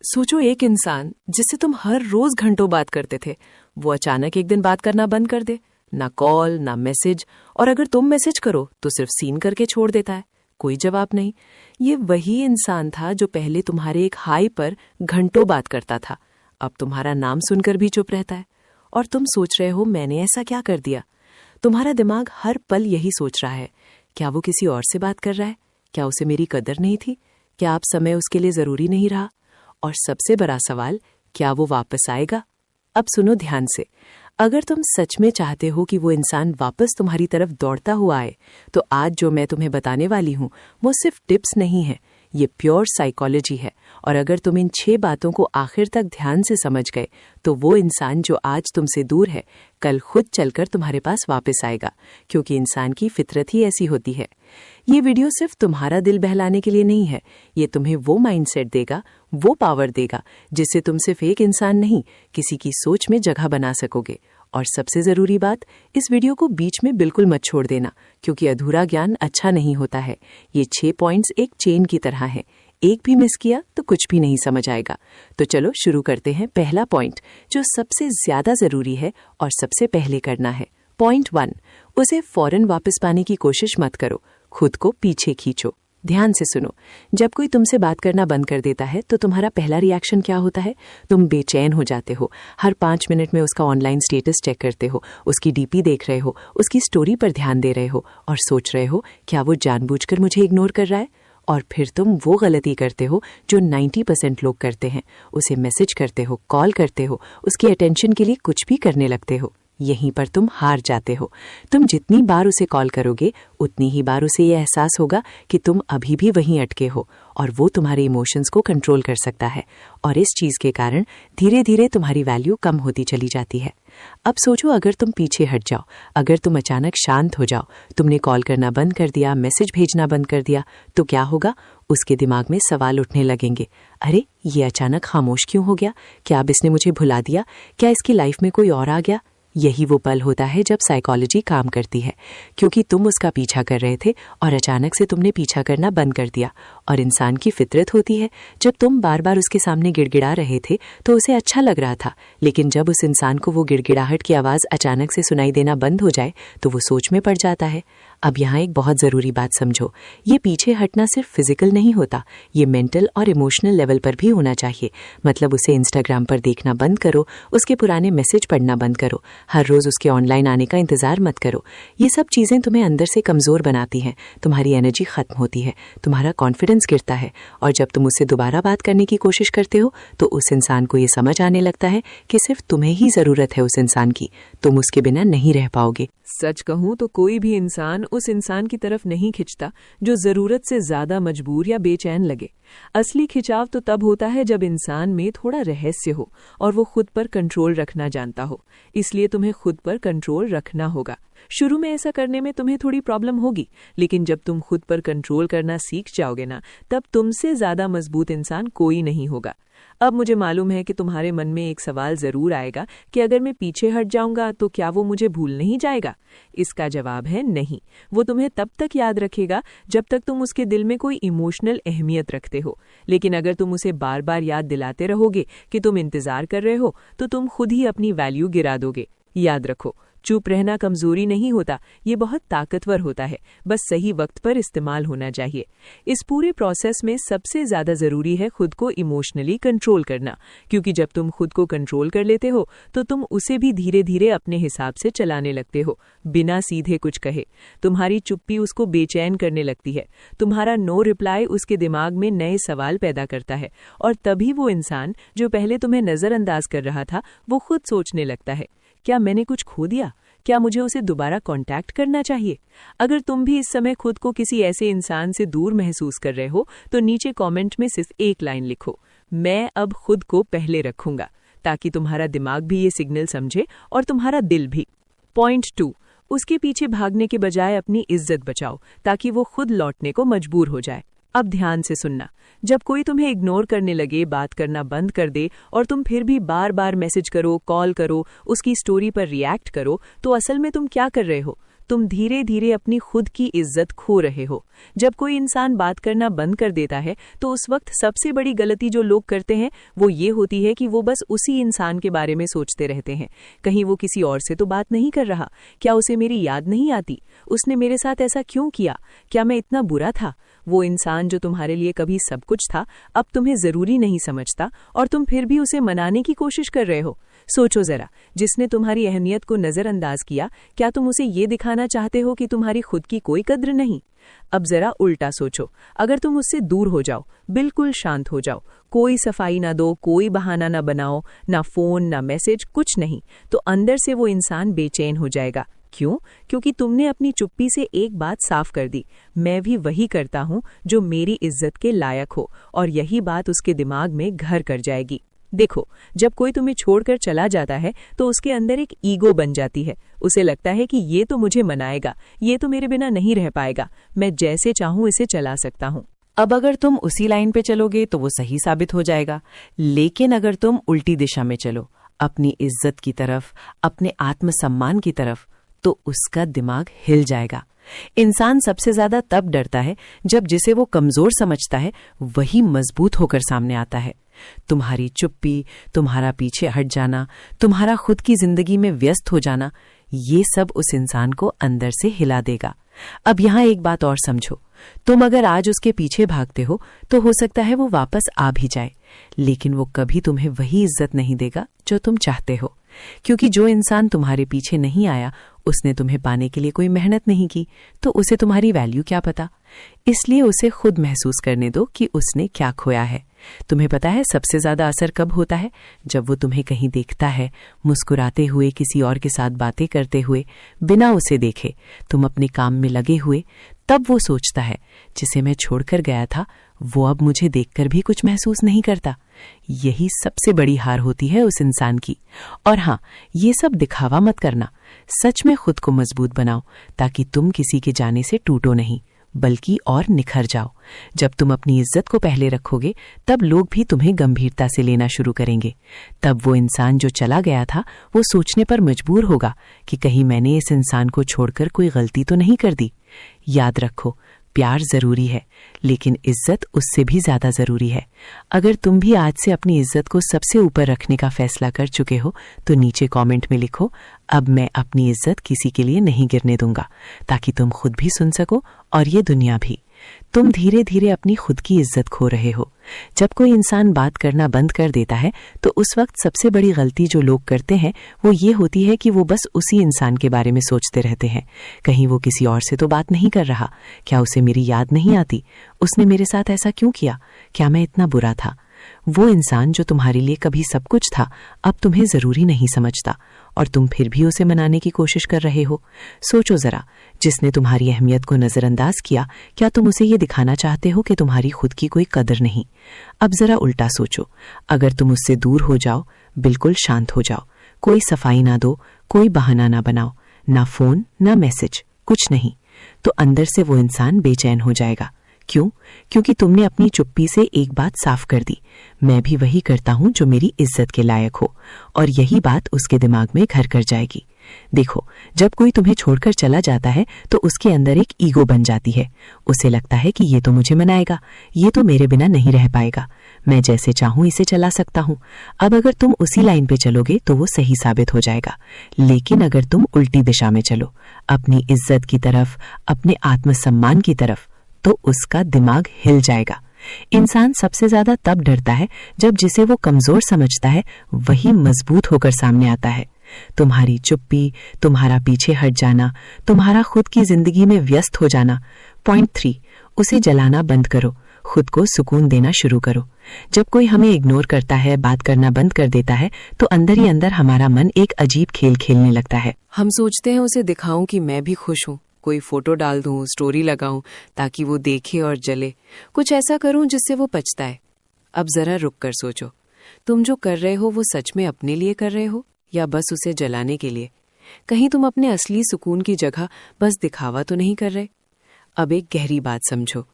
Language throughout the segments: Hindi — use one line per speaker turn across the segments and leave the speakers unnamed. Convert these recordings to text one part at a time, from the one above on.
सोचो एक इंसान जिससे तुम हर रोज घंटों बात करते थे, वो अचानक एक दिन बात करना बंद कर दे। ना कॉल ना मैसेज, और अगर तुम मैसेज करो तो सिर्फ सीन करके छोड़ देता है, कोई जवाब नहीं। ये वही इंसान था जो पहले तुम्हारे एक हाई पर घंटों बात करता था, अब तुम्हारा नाम सुनकर भी चुप रहता है। और तुम सोच रहे हो मैंने ऐसा क्या कर दिया। तुम्हारा दिमाग हर पल यही सोच रहा है, क्या वो किसी और से बात कर रहा है, क्या उसे मेरी कदर नहीं थी, क्या अब समय उसके लिए जरूरी नहीं रहा। और सबसे बड़ा सवाल, क्या वो वापस आएगा। अब सुनो ध्यान से, अगर तुम सच में चाहते हो कि वो इंसान वापस तुम्हारी तरफ दौड़ता हुआ आए, तो आज जो मैं तुम्हें बताने वाली हूं वो सिर्फ टिप्स नहीं है, ये प्योर साइकोलॉजी है। और अगर तुम इन 6 बातों को आखिर तक ध्यान से समझ गए, तो वो इंसान जो आज तुमसे दूर है, कल खुद चलकर तुम्हारे पास वापस आएगा, क्योंकि इंसान की फितरत ही ऐसी होती है। ये वीडियो सिर्फ तुम्हारा दिल बहलाने के लिए नहीं है, ये तुम्हें वो माइंडसेट देगा, वो पावर देगा, जिससे तुम सिर्फ एक इंसान नहीं, किसी की सोच में जगह बना सकोगे। और सबसे जरूरी बात, इस वीडियो को बीच में बिल्कुल मत छोड़ देना, क्योंकि अधूरा ज्ञान अच्छा नहीं होता है। ये 6 पॉइंट्स एक चेन की तरह हैं, एक भी मिस किया तो कुछ भी नहीं समझ आएगा। तो चलो शुरू करते हैं। पहला पॉइंट जो सबसे ज्यादा जरूरी है और सबसे पहले करना है, पॉइंट 1, उसे फौरन वापस पाने की कोशिश मत करो, खुद को पीछे खींचो। ध्यान से सुनो, जब कोई तुमसे बात करना बंद कर देता है तो तुम्हारा पहला रिएक्शन क्या होता है। तुम बेचैन हो जाते हो, हर 5 मिनट में उसका ऑनलाइन स्टेटस चेक करते हो, उसकी डीपी देख रहे हो, उसकी स्टोरी पर ध्यान दे रहे हो और सोच रहे हो क्या वो जानबूझकर मुझे इग्नोर कर रहा है। और फिर तुम वो गलती करते हो जो 90% लोग करते हैं, उसे मैसेज करते हो, कॉल करते हो, उसकी अटेंशन के लिए कुछ भी करने लगते हो। यहीं पर तुम हार जाते हो। तुम जितनी बार उसे कॉल करोगे, उतनी ही बार उसे ये एहसास होगा कि तुम अभी भी वहीं अटके हो, और वो तुम्हारे इमोशंस को कंट्रोल कर सकता है। और इस चीज के कारण धीरे धीरे तुम्हारी वैल्यू कम होती चली जाती है। अब सोचो, अगर तुम पीछे हट जाओ, अगर तुम अचानक शांत हो जाओ, तुमने कॉल करना बंद कर दिया, मैसेज भेजना बंद कर दिया, तो क्या होगा। उसके दिमाग में सवाल उठने लगेंगे, अरे ये अचानक खामोश क्यों हो गया, क्या अब इसने मुझे भुला दिया, क्या इसकी लाइफ में कोई और आ गया। यही वो पल होता है जब साइकोलॉजी काम करती है, क्योंकि तुम उसका पीछा कर रहे थे और अचानक से तुमने पीछा करना बंद कर दिया। और इंसान की फितरत होती है, जब तुम बार बार उसके सामने गिड़गिड़ा रहे थे तो उसे अच्छा लग रहा था, लेकिन जब उस इंसान को वो गिड़गिड़ाहट की आवाज़ अचानक से सुनाई देना बंद हो जाए तो वो सोच में पड़ जाता है। अब यहाँ एक बहुत ज़रूरी बात समझो, ये पीछे हटना सिर्फ फिजिकल नहीं होता, ये मेंटल और इमोशनल लेवल पर भी होना चाहिए। मतलब उसे इंस्टाग्राम पर देखना बंद करो, उसके पुराने मैसेज पढ़ना बंद करो, हर रोज उसके ऑनलाइन आने का इंतजार मत करो। ये सब चीजें तुम्हें अंदर से कमजोर बनाती हैं, तुम्हारी एनर्जी खत्म होती है, तुम्हारा कॉन्फिडेंस गिरता है, और जब तुम उससे दोबारा बात करने की कोशिश करते हो तो उस इंसान को ये समझ आने लगता है कि सिर्फ तुम्हें ही जरूरत है उस इंसान की, तुम उसके बिना नहीं रह पाओगे।
सच कहूं तो कोई भी इंसान उस इंसान की तरफ नहीं खिंचता जो जरूरत से ज्यादा मजबूर या बेचैन लगे। असली खिंचाव तो तब होता है जब इंसान में थोड़ा रहस्य हो और वो खुद पर कंट्रोल रखना जानता हो। इसलिए तुम्हें खुद पर कंट्रोल रखना होगा। शुरू में ऐसा करने में तुम्हें थोड़ी प्रॉब्लम होगी, लेकिन जब तुम खुद पर कंट्रोल करना सीख जाओगे ना, तब तुमसे ज्यादा मजबूत इंसान कोई नहीं होगा। अब मुझे मालूम है कि तुम्हारे मन में एक सवाल जरूर आएगा कि अगर मैं पीछे हट जाऊंगा तो क्या वो मुझे भूल नहीं जाएगा। इसका जवाब है नहीं, वो तुम्हें तब तक याद रखेगा जब तक तुम उसके दिल में कोई इमोशनल अहमियत रखते हो। लेकिन अगर तुम उसे बार बार याद दिलाते रहोगे कि तुम इंतजार कर रहे हो, तो तुम खुद ही अपनी वैल्यू गिरा दोगे। याद रखो, चुप रहना कमजोरी नहीं होता, ये बहुत ताकतवर होता है, बस सही वक्त पर इस्तेमाल होना चाहिए। इस पूरे प्रोसेस में सबसे ज्यादा जरूरी है खुद को इमोशनली कंट्रोल करना, क्योंकि जब तुम खुद को कंट्रोल कर लेते हो तो तुम उसे भी धीरे धीरे अपने हिसाब से चलाने लगते हो, बिना सीधे कुछ कहे। तुम्हारी चुप्पी उसको बेचैन करने लगती है, तुम्हारा नो रिप्लाई उसके दिमाग में नए सवाल पैदा करता है, और तभी वो इंसान जो पहले तुम्हें नजरअंदाज कर रहा था, वो खुद सोचने लगता है, क्या मैंने कुछ खो दिया, क्या मुझे उसे दोबारा कांटेक्ट करना चाहिए। अगर तुम भी इस समय खुद को किसी ऐसे इंसान से दूर महसूस कर रहे हो तो नीचे कमेंट में सिर्फ एक लाइन लिखो, मैं अब खुद को पहले रखूंगा, ताकि तुम्हारा दिमाग भी ये सिग्नल समझे और तुम्हारा दिल भी। पॉइंट 2, उसके पीछे भागने के बजाय अपनी इज्जत बचाओ, ताकि वो खुद लौटने को मजबूर हो जाए। अब ध्यान से सुनना, जब कोई तुम्हें इग्नोर करने लगे, बात करना बंद कर दे, और तुम फिर भी बार बार मैसेज करो, कॉल करो, उसकी स्टोरी पर रिएक्ट करो, तो असल में तुम क्या कर रहे हो। तुम धीरे धीरे अपनी खुद की इज्जत खो रहे हो। जब कोई इंसान बात करना बंद कर देता है तो उस वक्त सबसे बड़ी गलती जो लोग करते हैं वो ये होती है कि वो बस उसी इंसान के बारे में सोचते रहते हैं। कहीं वो किसी और से तो बात नहीं कर रहा? क्या उसे मेरी याद नहीं आती? उसने मेरे साथ ऐसा क्यों किया? क्या मैं इतना बुरा था? वो इंसान जो तुम्हारे लिए कभी सब कुछ था अब तुम्हें जरूरी नहीं समझता और तुम फिर भी उसे मनाने की कोशिश कर रहे हो। सोचो जरा, जिसने तुम्हारी अहमियत को नजरअंदाज किया, क्या तुम उसे ये दिखाना चाहते हो कि तुम्हारी खुद की कोई कद्र नहीं? अब जरा उल्टा सोचो, अगर तुम उससे दूर हो जाओ, बिल्कुल शांत हो जाओ, कोई सफाई ना दो, कोई बहाना ना बनाओ, ना फोन ना मैसेज, कुछ नहीं, तो अंदर से वो इंसान बेचैन हो जाएगा। क्यों? क्योंकि तुमने अपनी चुप्पी से एक बात साफ कर दी, मैं भी वही करता हूं जो मेरी इज्जत के लायक हो, और यही बात उसके दिमाग में घर कर जाएगी। देखो, जब कोई तुम्हें छोड़कर चला जाता है तो उसके अंदर एक ईगो बन जाती है। उसे लगता है कि ये तो मुझे मनाएगा, ये तो मेरे बिना नहीं रह पाएगा, मैं जैसे चाहूं इसे चला सकता हूं।
अब अगर तुम उसी लाइन पे चलोगे तो वो सही साबित हो जाएगा, लेकिन अगर तुम उल्टी दिशा में चलो, अपनी इज्जत की तरफ, अपने आत्मसम्मान की तरफ, तो उसका दिमाग हिल जाएगा। इंसान सबसे ज्यादा तब डरता है जब जिसे वो कमजोर समझता है वही मजबूत होकर सामने आता है। तुम्हारी चुप्पी, तुम्हारा पीछे हट जाना, तुम्हारा खुद की जिंदगी में व्यस्त हो जाना, ये सब उस इंसान को अंदर से हिला देगा। अब यहाँ एक बात और समझो, तुम अगर आज उसके पीछे भागते हो तो हो सकता है वो वापस आ भी जाए, लेकिन वो कभी तुम्हें वही इज्जत नहीं देगा जो तुम चाहते हो। क्योंकि जो इंसान तुम्हारे पीछे नहीं आया, उसने तुम्हें पाने के लिए कोई मेहनत नहीं की, तो उसे तुम्हारी वैल्यू क्या पता। इसलिए उसे खुद महसूस करने दो कि उसने क्या खोया है। तुम्हें पता है सबसे ज्यादा असर कब होता है? जब वो तुम्हें कहीं देखता है, मुस्कुराते हुए, किसी और के साथ बातें करते हुए, बिना उसे देखे, तुम अपने काम में लगे हुए, तब वो सोचता है जिसे मैं छोड़कर गया था वो अब मुझे देखकर भी कुछ महसूस नहीं करता। यही सबसे बड़ी हार होती है उस इंसान की। और हाँ, ये सब दिखावा मत करना, सच में खुद को मजबूत बनाओ ताकि तुम किसी के जाने से टूटो नहीं, बल्कि और निखर जाओ। जब तुम अपनी इज्जत को पहले रखोगे तब लोग भी तुम्हें गंभीरता से लेना शुरू करेंगे। तब वो इंसान जो चला गया था वो सोचने पर मजबूर होगा कि कहीं मैंने इस इंसान को छोड़कर कोई गलती तो नहीं कर दी। याद रखो, प्यार जरूरी है, लेकिन इज्जत उससे भी ज्यादा जरूरी है। अगर तुम भी आज से अपनी इज्जत को सबसे ऊपर रखने का फैसला कर चुके हो तो नीचे कमेंट में लिखो, अब मैं अपनी इज्जत किसी के लिए नहीं गिरने दूंगा, ताकि तुम खुद भी सुन सको और ये दुनिया भी। तुम धीरे धीरे अपनी खुद की इज्जत खो रहे हो। जब कोई इंसान बात करना बंद कर देता है तो उस वक्त सबसे बड़ी गलती जो लोग करते हैं वो ये होती है कि वो बस उसी इंसान के बारे में सोचते रहते हैं। कहीं वो किसी और से तो बात नहीं कर रहा? क्या उसे मेरी याद नहीं आती? उसने मेरे साथ ऐसा क्यों किया? क्या मैं इतना बुरा था? वो इंसान जो तुम्हारे लिए कभी सब कुछ था अब तुम्हें जरूरी नहीं समझता और तुम फिर भी उसे मनाने की कोशिश कर रहे हो। सोचो जरा, जिसने तुम्हारी अहमियत को नजरअंदाज किया, क्या तुम उसे ये दिखाना चाहते हो कि तुम्हारी खुद की कोई कदर नहीं? अब जरा उल्टा सोचो, अगर तुम उससे दूर हो जाओ, बिल्कुल शांत हो जाओ, कोई सफाई ना दो, कोई बहाना ना बनाओ, ना फोन ना मैसेज, कुछ नहीं, तो अंदर से वो इंसान बेचैन हो जाएगा। क्यों? क्योंकि तुमने अपनी चुप्पी से एक बात साफ कर दी, मैं भी वही करता हूं जो मेरी इज्जत के लायक हो, और यही बात उसके दिमाग में घर कर जाएगी। देखो, जब कोई तुम्हें छोड़कर चला जाता है तो उसके अंदर एक ईगो बन जाती है। उसे लगता है कि ये तो मुझे मनाएगा, ये तो मेरे बिना नहीं रह पाएगा, मैं जैसे चाहूं इसे चला सकता हूं। अब अगर तुम उसी लाइन पे चलोगे तो वो सही साबित हो जाएगा, लेकिन अगर तुम उल्टी दिशा में चलो, अपनी इज्जत की तरफ, अपने आत्मसम्मान की तरफ, तो उसका दिमाग हिल जाएगा। इंसान सबसे ज्यादा तब डरता है जब जिसे वो कमजोर समझता है वही मजबूत होकर सामने आता है। तुम्हारी चुप्पी, तुम्हारा पीछे हट जाना, तुम्हारा खुद की जिंदगी में व्यस्त हो जाना। पॉइंट 3, उसे जलाना बंद करो, खुद को सुकून देना शुरू करो। जब कोई हमें इग्नोर करता है, बात करना बंद कर देता है, तो अंदर ही अंदर हमारा मन एक अजीब खेल खेलने लगता है। हम सोचते हैं उसे दिखाऊं कि मैं भी खुश हूं, कोई फोटो डाल दूं, स्टोरी लगाऊं ताकि वो देखे और जले, कुछ ऐसा करूं जिससे वो पछताए। अब जरा रुक कर सोचो, तुम जो कर रहे हो वो सच में अपने लिए कर रहे हो या बस उसे जलाने के लिए? कहीं तुम अपने असली सुकून की जगह बस दिखावा तो नहीं कर रहे? अब एक गहरी बात समझो,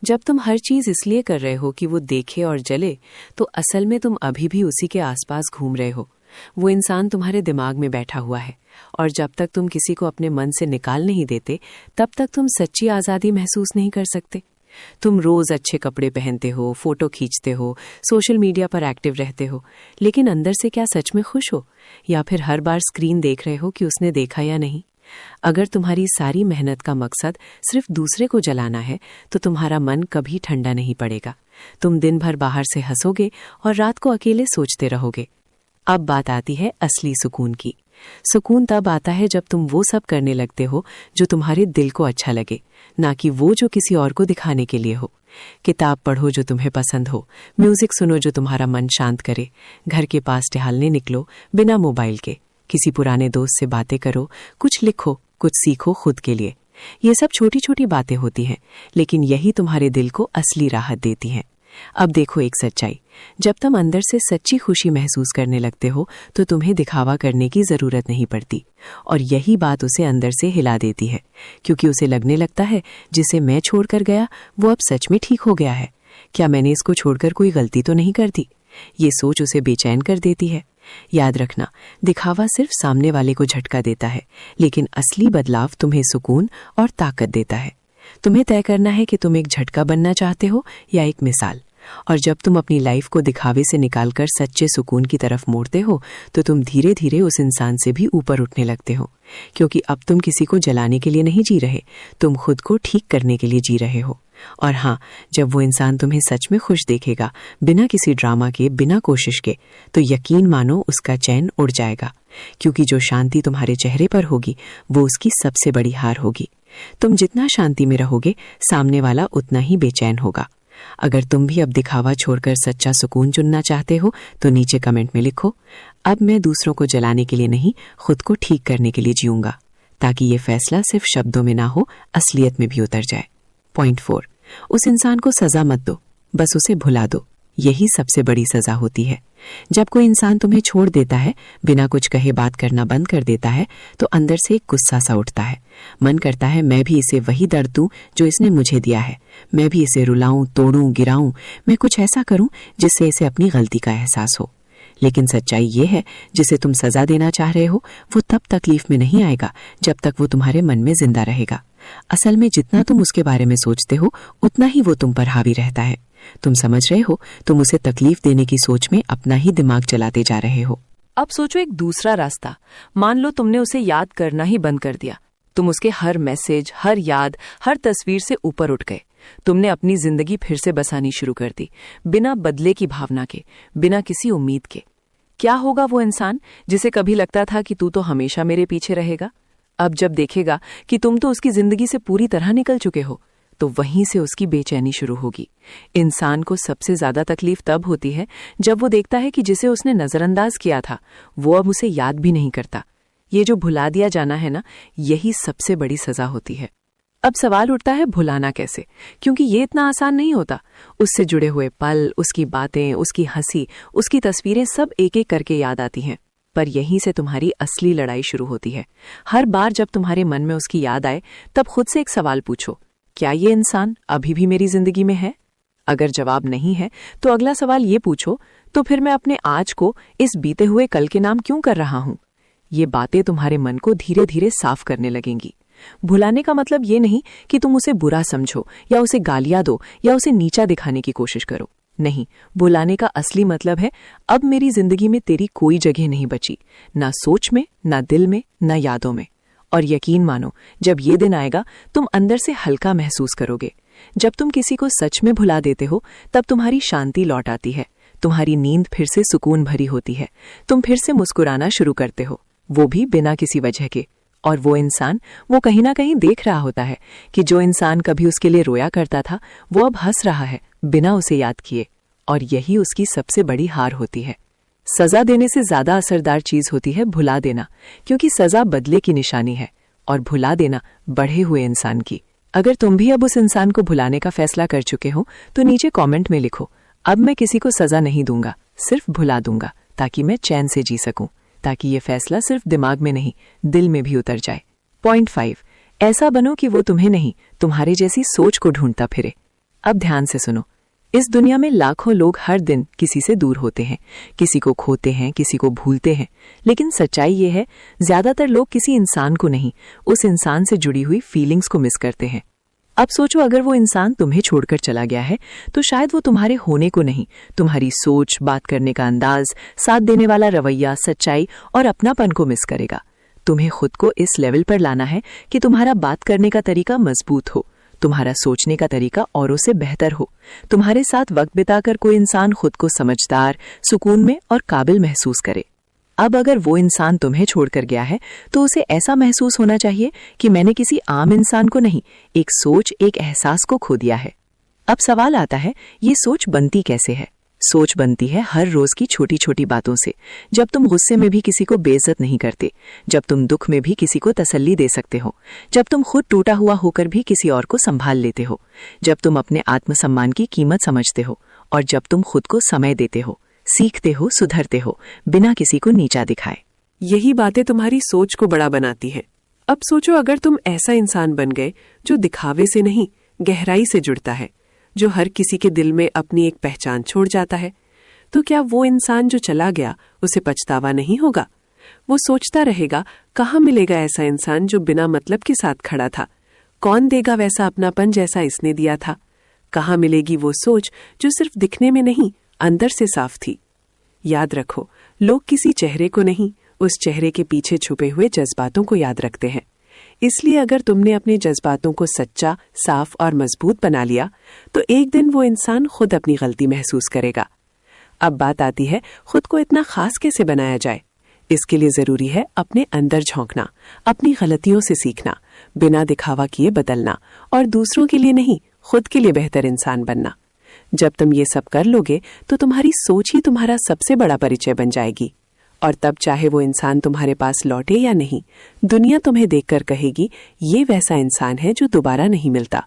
जब तुम हर चीज इसलिए कर रहे हो कि वो देखे और जले, तो असल में तुम अभी भी उसी के आसपास घूम रहे हो। वो इंसान तुम्हारे दिमाग में बैठा हुआ है, और जब तक तुम किसी को अपने मन से निकाल नहीं देते तब तक तुम सच्ची आज़ादी महसूस नहीं कर सकते। तुम रोज अच्छे कपड़े पहनते हो, फोटो खींचते हो, सोशल मीडिया पर एक्टिव रहते हो, लेकिन अंदर से क्या सच में खुश हो, या फिर हर बार स्क्रीन देख रहे हो कि उसने देखा या नहीं? अगर तुम्हारी सारी मेहनत का मकसद सिर्फ दूसरे को जलाना है तो तुम्हारा मन कभी ठंडा नहीं पड़ेगा। तुम दिन भर बाहर से हंसोगे और रात को अकेले सोचते रहोगे। अब बात आती है असली सुकून की। सुकून तब आता है जब तुम वो सब करने लगते हो जो तुम्हारे दिल को अच्छा लगे, ना कि वो जो किसी और को दिखाने के लिए हो। किताब पढ़ो जो तुम्हें पसंद हो, म्यूजिक सुनो जो तुम्हारा मन शांत करे, घर के पास टहलने निकलो बिना मोबाइल के, किसी पुराने दोस्त से बातें करो, कुछ लिखो, कुछ सीखो खुद के लिए। ये सब छोटी छोटी बातें होती हैं, लेकिन यही तुम्हारे दिल को असली राहत देती हैं। अब देखो एक सच्चाई, जब तुम अंदर से सच्ची खुशी महसूस करने लगते हो तो तुम्हें दिखावा करने की जरूरत नहीं पड़ती, और यही बात उसे अंदर से हिला देती है, क्योंकि उसे लगने लगता है जिसे मैं छोड़कर गया वो अब सच में ठीक हो गया है। क्या मैंने इसको छोड़कर कोई गलती तो नहीं कर दी? ये सोच उसे बेचैन कर देती है। याद रखना, दिखावा सिर्फ सामने वाले को झटका देता है, लेकिन असली बदलाव तुम्हें सुकून और ताकत देता है। तुम्हें तय करना है कि तुम एक झटका बनना चाहते हो या एक मिसाल। और जब तुम अपनी लाइफ को दिखावे से निकालकर सच्चे सुकून की तरफ मोड़ते हो तो तुम धीरे धीरे उस इंसान से भी ऊपर उठने लगते हो, क्योंकि अब तुम किसी को जलाने के लिए नहीं जी रहे, तुम खुद को ठीक करने के लिए जी रहे हो। और हाँ, जब वो इंसान तुम्हें सच में खुश देखेगा, बिना किसी ड्रामा के, बिना कोशिश के, तो यकीन मानो उसका चैन उड़ जाएगा, क्योंकि जो शांति तुम्हारे चेहरे पर होगी वो उसकी सबसे बड़ी हार होगी। तुम जितना शांति में रहोगे, सामने वाला उतना ही बेचैन होगा। अगर तुम भी अब दिखावा छोड़कर सच्चा सुकून चुनना चाहते हो तो नीचे कमेंट में लिखो, अब मैं दूसरों को जलाने के लिए नहीं, खुद को ठीक करने के लिए जीऊंगा, ताकि ये फैसला सिर्फ शब्दों में ना हो, असलियत में भी उतर जाए। पॉइंट 4, उस इंसान को सजा मत दो, बस उसे भुला दो। यही सबसे बड़ी सजा होती है। जब कोई इंसान तुम्हें छोड़ देता है, बिना कुछ कहे बात करना बंद कर देता है, तो अंदर से एक गुस्सा सा उठता है। मन करता है मैं भी इसे वही दर्द दूं जो इसने मुझे दिया है, मैं भी इसे रुलाऊं, तोड़ूं, गिराऊं, मैं कुछ ऐसा करूं जिससे इसे अपनी गलती का एहसास हो। लेकिन सच्चाई ये है, जिसे तुम सजा देना चाह रहे हो वो तब तकलीफ में नहीं आएगा जब तक वो तुम्हारे मन में जिंदा रहेगा। असल में जितना तुम उसके बारे में सोचते हो उतना ही वो तुम पर हावी रहता है। तुम समझ रहे हो, तुम उसे तकलीफ देने की सोच में अपना ही दिमाग चलाते जा रहे हो।
अब सोचो एक दूसरा रास्ता। मान लो तुमने उसे याद करना ही बंद कर दिया। तुम उसके हर मैसेज, हर याद, हर तस्वीर से ऊपर उठ गए। तुमने अपनी जिंदगी फिर से बसानी शुरू कर दी, बिना बदले की भावना के, बिना किसी उम्मीद के। क्या होगा वो इंसान जिसे कभी लगता था कि तू तो हमेशा मेरे पीछे रहेगा, अब जब देखेगा कि तुम तो उसकी जिंदगी से पूरी तरह निकल चुके हो, तो वहीं से उसकी बेचैनी शुरू होगी। इंसान को सबसे ज्यादा तकलीफ तब होती है जब वो देखता है कि जिसे उसने नजरअंदाज किया था वो अब उसे याद भी नहीं करता। ये जो भुला दिया जाना है ना, यही सबसे बड़ी सजा होती है। अब सवाल उठता है भुलाना कैसे, क्योंकि ये इतना आसान नहीं होता। उससे जुड़े हुए पल, उसकी बातें, उसकी हंसी, उसकी तस्वीरें सब एक एक करके याद आती हैं। पर यहीं से तुम्हारी असली लड़ाई शुरू होती है। हर बार जब तुम्हारे मन में उसकी याद आए तब खुद से एक सवाल पूछो, क्या ये इंसान अभी भी मेरी जिंदगी में है? अगर जवाब नहीं है तो अगला सवाल ये पूछो, तो फिर मैं अपने आज को इस बीते हुए कल के नाम क्यों कर रहा हूं? ये बातें तुम्हारे मन को धीरे धीरे साफ करने लगेंगी। भुलाने का मतलब ये नहीं कि तुम उसे बुरा समझो या उसे गालियां दो या उसे नीचा दिखाने की कोशिश करो। नहीं, भुलाने का असली मतलब है अब मेरी जिंदगी में तेरी कोई जगह नहीं बची, ना सोच में, ना दिल में, ना यादों में। और यकीन मानो, जब ये दिन आएगा तुम अंदर से हल्का महसूस करोगे। जब तुम किसी को सच में भुला देते हो तब तुम्हारी शांति लौट आती है, तुम्हारी नींद फिर से सुकून भरी होती है, तुम फिर से मुस्कुराना शुरू करते हो, वो भी बिना किसी वजह के। और वो इंसान, वो कहीं ना कहीं देख रहा होता है कि जो इंसान कभी उसके लिए रोया करता था वो अब हंस रहा है बिना उसे याद किए। और यही उसकी सबसे बड़ी हार होती है। सजा देने से ज्यादा असरदार चीज होती है भुला देना, क्योंकि सजा बदले की निशानी है और भुला देना बढ़े हुए इंसान की। अगर तुम भी अब उस इंसान को भुलाने का फैसला कर चुके हो तो नीचे कमेंट में लिखो, अब मैं किसी को सजा नहीं दूंगा, सिर्फ भुला दूंगा, ताकि मैं चैन से जी सकूं, ताकि ये फैसला सिर्फ दिमाग में नहीं दिल में भी उतर जाए। पॉइंट 5, ऐसा बनो कि वो तुम्हें नहीं, तुम्हारे जैसी सोच को ढूंढता फिरे। अब ध्यान से सुनो, इस दुनिया में लाखों लोग हर दिन किसी से दूर होते हैं, किसी को खोते हैं, किसी को भूलते हैं, लेकिन सच्चाई ये है, ज्यादातर लोग किसी इंसान को नहीं, उस इंसान से जुड़ी हुई फीलिंग्स को मिस करते हैं। अब सोचो, अगर वो इंसान तुम्हें छोड़कर चला गया है तो शायद वो तुम्हारे होने को नहीं, तुम्हारी सोच, बात करने का अंदाज, साथ देने वाला रवैया, सच्चाई और अपनापन को मिस करेगा। तुम्हें खुद को इस लेवल पर लाना है कि तुम्हारा बात करने का तरीका मजबूत हो, तुम्हारा सोचने का तरीका औरों से बेहतर हो, तुम्हारे साथ वक्त बिताकर कोई इंसान खुद को समझदार, सुकून में और काबिल महसूस करे। अब अगर वो इंसान तुम्हें छोड़कर गया है तो उसे ऐसा महसूस होना चाहिए कि मैंने किसी आम इंसान को नहीं, एक सोच, एक एहसास को खो दिया है। अब सवाल आता है, ये सोच बनती कैसे है? सोच बनती है हर रोज की छोटी छोटी बातों से। जब तुम गुस्से में भी किसी को बेइज्जत नहीं करते, जब तुम दुख में भी किसी को तसल्ली दे सकते हो, जब तुम खुद टूटा हुआ होकर भी किसी और को संभाल लेते हो, जब तुम अपने आत्मसम्मान की कीमत समझते हो और जब तुम खुद को समय देते हो, सीखते हो, सुधरते हो, बिना किसी को नीचा दिखाए।
यही बातें तुम्हारी सोच को बड़ा बनाती हैं। अब सोचो, अगर तुम ऐसा इंसान बन गए जो दिखावे से नहीं, गहराई से जुड़ता है, जो हर किसी के दिल में अपनी एक पहचान छोड़ जाता है, तो क्या वो इंसान जो चला गया उसे पछतावा नहीं होगा? वो सोचता रहेगा, कहाँ मिलेगा ऐसा इंसान जो बिना मतलब के साथ खड़ा था? कौन देगा वैसा अपनापन जैसा इसने दिया था? कहाँ मिलेगी वो सोच जो सिर्फ दिखने में नहीं, अंदर से साफ थी? याद रखो, लोग किसी चेहरे को नहीं, उस चेहरे के पीछे छुपे हुए जज्बातों को याद रखते हैं। इसलिए अगर तुमने अपने जज्बातों को सच्चा, साफ और मजबूत बना लिया तो एक दिन वो इंसान खुद अपनी गलती महसूस करेगा। अब बात आती है, खुद को इतना खास कैसे बनाया जाए? इसके लिए जरूरी है अपने अंदर झांकना, अपनी गलतियों से सीखना, बिना दिखावा किए बदलना और दूसरों के लिए नहीं, खुद के लिए बेहतर इंसान बनना। जब तुम ये सब कर लोगे तो तुम्हारी सोच ही तुम्हारा सबसे बड़ा परिचय बन जाएगी। और तब चाहे वो इंसान तुम्हारे पास लौटे या नहीं, दुनिया तुम्हें देखकर कहेगी, ये वैसा इंसान है जो दोबारा नहीं मिलता।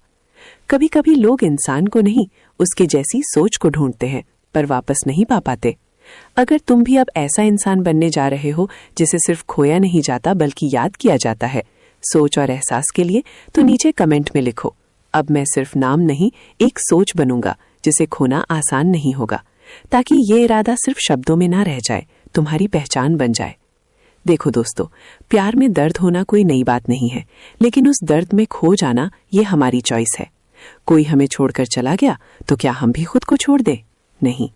कभी कभी लोग इंसान को नहीं, उसके जैसी सोच को ढूंढते हैं, पर वापस नहीं पा पाते। अगर तुम भी अब ऐसा इंसान बनने जा रहे हो जिसे सिर्फ खोया नहीं जाता बल्कि याद किया जाता है, सोच और एहसास के लिए, तो नीचे कमेंट में लिखो, अब मैं सिर्फ नाम नहीं, एक सोच बनूंगा जिसे खोना आसान नहीं होगा, ताकि ये इरादा सिर्फ शब्दों में ना रह जाए, तुम्हारी पहचान बन जाए। देखो दोस्तों, प्यार में दर्द होना कोई नई बात नहीं है, लेकिन उस दर्द में खो जाना ये हमारी चॉइस है। कोई हमें छोड़कर चला गया तो क्या हम भी खुद को छोड़ दें? नहीं,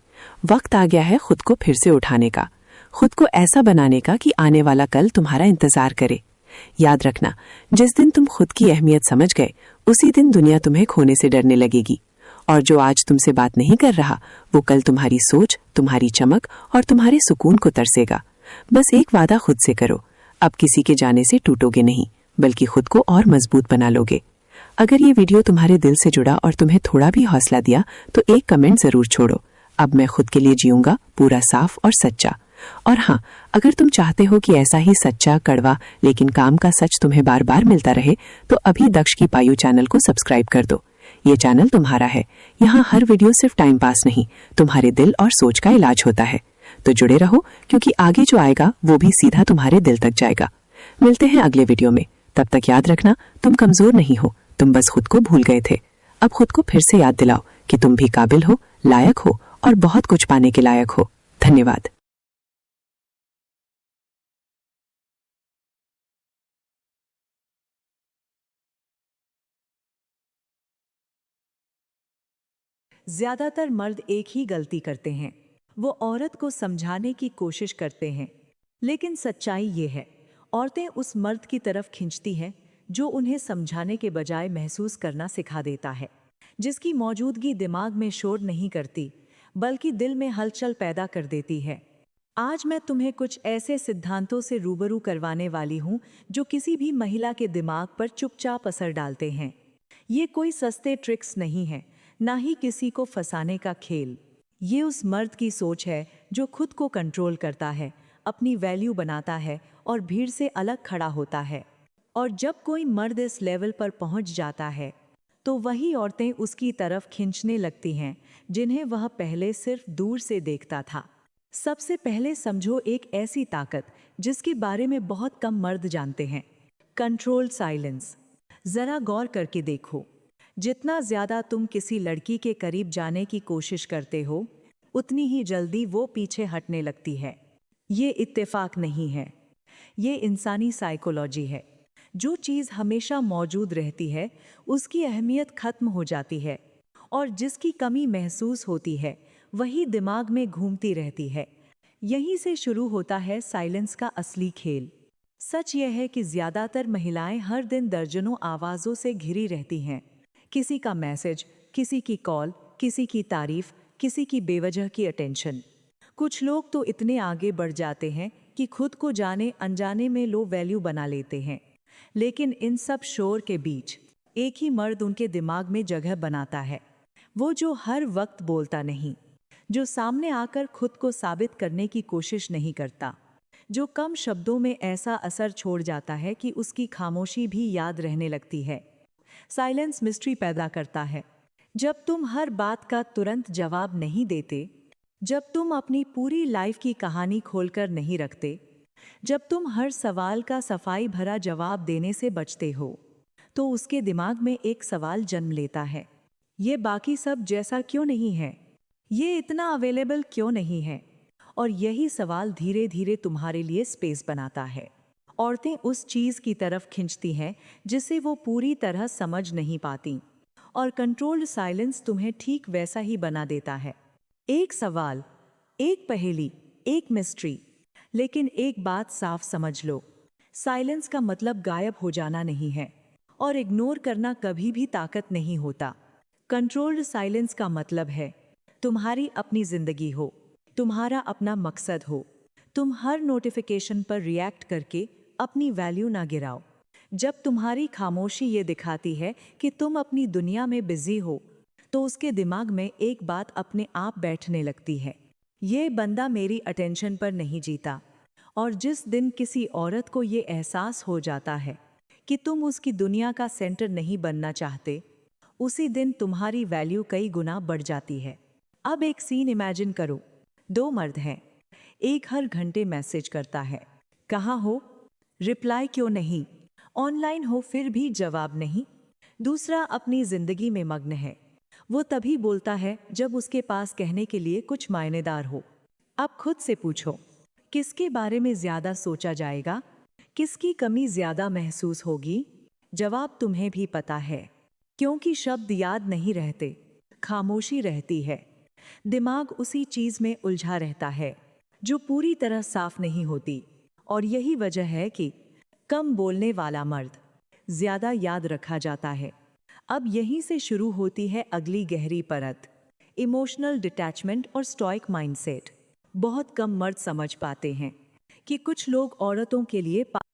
वक्त आ गया है खुद को फिर से उठाने का, खुद को ऐसा बनाने का कि आने वाला कल तुम्हारा इंतजार करे। याद रखना, जिस दिन तुम खुद की अहमियत समझ गए, उसी दिन दुनिया तुम्हें खोने से डरने लगेगी। और जो आज तुमसे बात नहीं कर रहा, वो कल तुम्हारी सोच, तुम्हारी चमक और तुम्हारे सुकून को तरसेगा। बस एक वादा खुद से करो, अब किसी के जाने से टूटोगे नहीं, बल्कि खुद को और मजबूत बना लोगे। अगर ये वीडियो तुम्हारे दिल से जुड़ा और तुम्हें थोड़ा भी हौसला दिया तो एक कमेंट जरूर छोड़ो, अब मैं खुद के लिए जीऊंगा, पूरा साफ और सच्चा। और हाँ, अगर तुम चाहते हो कि ऐसा ही सच्चा, कड़वा लेकिन काम का सच तुम्हें बार बार मिलता रहे, तो अभी दक्ष की पायु चैनल को सब्सक्राइब कर दो। ये चैनल तुम्हारा है, यहाँ हर वीडियो सिर्फ टाइम पास नहीं, तुम्हारे दिल और सोच का इलाज होता है। तो जुड़े रहो, क्योंकि आगे जो आएगा वो भी सीधा तुम्हारे दिल तक जाएगा। मिलते हैं अगले वीडियो में, तब तक याद रखना, तुम कमजोर नहीं हो, तुम बस खुद को भूल गए थे। अब खुद को फिर से याद दिलाओ कि तुम भी काबिल हो, लायक हो और बहुत कुछ पाने के लायक हो। धन्यवाद।
ज्यादातर मर्द एक ही गलती करते हैं, वो औरत को समझाने की कोशिश करते हैं, लेकिन सच्चाई ये है, औरतें उस मर्द की तरफ खींचती हैं जो उन्हें समझाने के बजाय महसूस करना सिखा देता है, जिसकी मौजूदगी दिमाग में शोर नहीं करती बल्कि दिल में हलचल पैदा कर देती है। आज मैं तुम्हें कुछ ऐसे सिद्धांतों से रूबरू करवाने वाली हूँ जो किसी भी महिला के दिमाग पर चुपचाप असर डालते हैं। ये कोई सस्ते ट्रिक्स नहीं है, ना ही किसी को फंसाने का खेल। ये उस मर्द की सोच है जो खुद को कंट्रोल करता है, अपनी वैल्यू बनाता है और भीड़ से अलग खड़ा होता है। और जब कोई मर्द इस लेवल पर पहुंच जाता है तो वही औरतें उसकी तरफ खींचने लगती हैं जिन्हें वह पहले सिर्फ दूर से देखता था। सबसे पहले समझो एक ऐसी ताकत जिसके बारे में बहुत कम मर्द जानते हैं, कंट्रोल्ड साइलेंस। जरा गौर करके देखो, जितना ज्यादा तुम किसी लड़की के करीब जाने की कोशिश करते हो, उतनी ही जल्दी वो पीछे हटने लगती है। ये इत्तेफाक नहीं है, ये इंसानी साइकोलॉजी है। जो चीज़ हमेशा मौजूद रहती है, उसकी अहमियत खत्म हो जाती है, और जिसकी कमी महसूस होती है, वही दिमाग में घूमती रहती है। यहीं से शुरू होता है साइलेंस का असली खेल। सच यह है कि ज्यादातर महिलाएं हर दिन दर्जनों आवाज़ों से घिरी रहती हैं। किसी का मैसेज, किसी की कॉल, किसी की तारीफ, किसी की बेवजह की अटेंशन। कुछ लोग तो इतने आगे बढ़ जाते हैं कि खुद को जाने अनजाने में लो वैल्यू बना लेते हैं। लेकिन इन सब शोर के बीच एक ही मर्द उनके दिमाग में जगह बनाता है। वो जो हर वक्त बोलता नहीं, जो सामने आकर खुद को साबित करने की कोशिश नहीं करता, जो कम शब्दों में ऐसा असर छोड़ जाता है कि उसकी खामोशी भी याद रहने लगती है। साइलेंस मिस्ट्री पैदा करता है। जब तुम हर बात का तुरंत जवाब नहीं देते, जब तुम अपनी पूरी लाइफ की कहानी खोलकर नहीं रखते, जब तुम हर सवाल का सफाई भरा जवाब देने से बचते हो, तो उसके दिमाग में एक सवाल जन्म लेता है, ये बाकी सब जैसा क्यों नहीं है, ये इतना अवेलेबल क्यों नहीं है। और यही सवाल धीरे धीरे तुम्हारे लिए स्पेस बनाता है। औरतें उस चीज़ की तरफ खींचती हैं जिसे वो पूरी तरह समझ नहीं पाती, और कंट्रोल्ड साइलेंस तुम्हें ठीक वैसा ही बना देता है। एक सवाल, एक पहेली, एक मिस्ट्री। लेकिन एक बात साफ समझ लो, साइलेंस का मतलब गायब हो जाना नहीं है, और इग्नोर करना कभी भी ताकत नहीं होता। कंट्रोल्ड साइलेंस का मतलब है तुम्हारी अपनी जिंदगी हो, तुम्हारा अपना मकसद हो। तुम हर नोटिफिकेशन पर रिएक्ट करके अपनी वैल्यू ना गिराओ। जब तुम्हारी खामोशी ये दिखाती है कि तुम अपनी दुनिया में बिजी हो, तो उसके दिमाग में एक बात अपने आप बैठने लगती है, ये बंदा मेरी अटेंशन पर नहीं जीता। और जिस दिन किसी औरत को ये एहसास हो जाता है कि तुम उसकी दुनिया का सेंटर नहीं बनना चाहते, उसी दिन तुम्हारी वैल्यू कई गुना बढ़ जाती है। अब एक सीन इमेजिन करो। दो मर्द हैं, एक हर घंटे मैसेज करता है, कहाँ हो, रिप्लाई क्यों नहीं, ऑनलाइन हो फिर भी जवाब नहीं। दूसरा अपनी जिंदगी में मग्न है, वो तभी बोलता है जब उसके पास कहने के लिए कुछ मायनेदार हो। अब खुद से पूछो, किसके बारे में ज्यादा सोचा जाएगा, किसकी कमी ज्यादा महसूस होगी? जवाब तुम्हें भी पता है, क्योंकि शब्द याद नहीं रहते, खामोशी रहती है। दिमाग उसी चीज में उलझा रहता है जो पूरी तरह साफ नहीं होती। और यही वजह है कि कम बोलने वाला मर्द ज्यादा याद रखा जाता है। अब यहीं से शुरू होती है अगली गहरी परत, इमोशनल डिटैचमेंट और स्टॉइक माइंडसेट। बहुत कम मर्द समझ पाते हैं कि कुछ लोग औरतों के लिए